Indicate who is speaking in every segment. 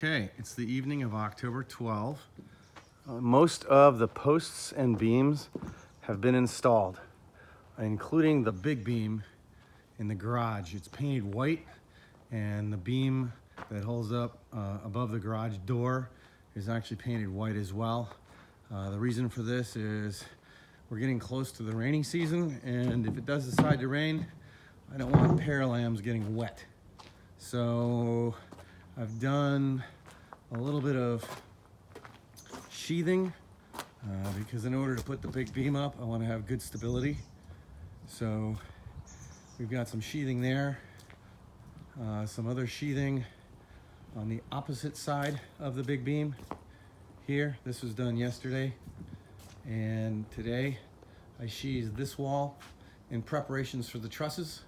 Speaker 1: Okay, it's the evening of October 12th. Most of the posts and beams have been installed, including the big beam in the garage. It's painted white, and the beam that holds up above the garage door is actually painted white as well. The reason for this is we're getting close to the rainy season, and if it does decide to rain, I don't want paralams getting wet. So I've done a little bit of sheathing because in order to put the big beam up, I want to have good stability. So we've got some sheathing there, some other sheathing on the opposite side of the big beam here. This was done yesterday, and today I sheathed this wall in preparations for the trusses.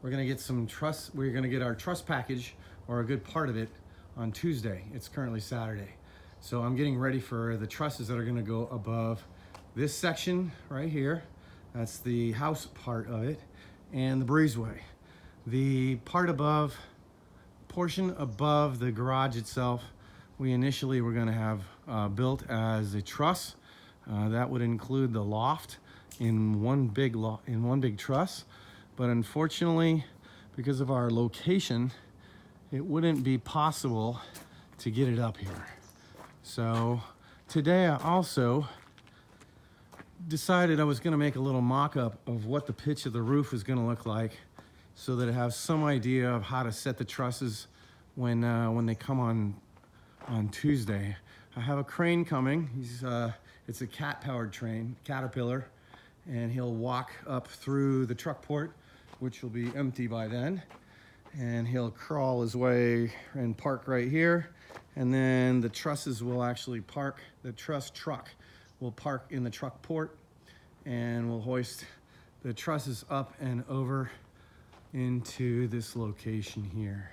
Speaker 1: We're gonna get some truss. We're gonna get our truss package, or a good part of it, on Tuesday. It's currently Saturday. So I'm getting ready for the trusses that are gonna go above this section right here. That's the house part of it, and the breezeway. The part above, portion above the garage itself, we initially were gonna have built as a truss. That would include the loft in one big truss. But unfortunately, because of our location, it wouldn't be possible to get it up here. So today I also decided I was gonna make a little mock-up of what the pitch of the roof is gonna look like, so that I have some idea of how to set the trusses when they come on Tuesday. I have a crane coming. It's a cat-powered train, Caterpillar, and he'll walk up through the truck port, which will be empty by then, and he'll crawl his way and park right here, and then the trusses will actually park. The truss truck will park in the truck port, and we'll hoist the trusses up and over into this location here.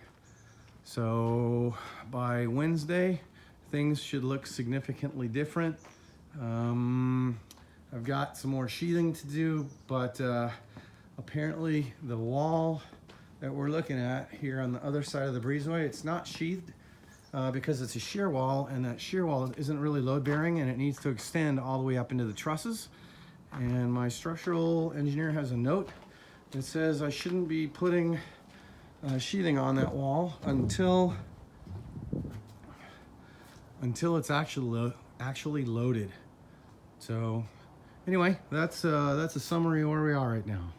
Speaker 1: So by Wednesday, things should look significantly different. I've got some more sheathing to do, but apparently the wall that we're looking at here on the other side of the breezeway, it's not sheathed because it's a shear wall, and that shear wall isn't really load bearing, and it needs to extend all the way up into the trusses. And my structural engineer has a note that says I shouldn't be putting sheathing on that wall until it's actually loaded. So anyway, that's a summary of where we are right now.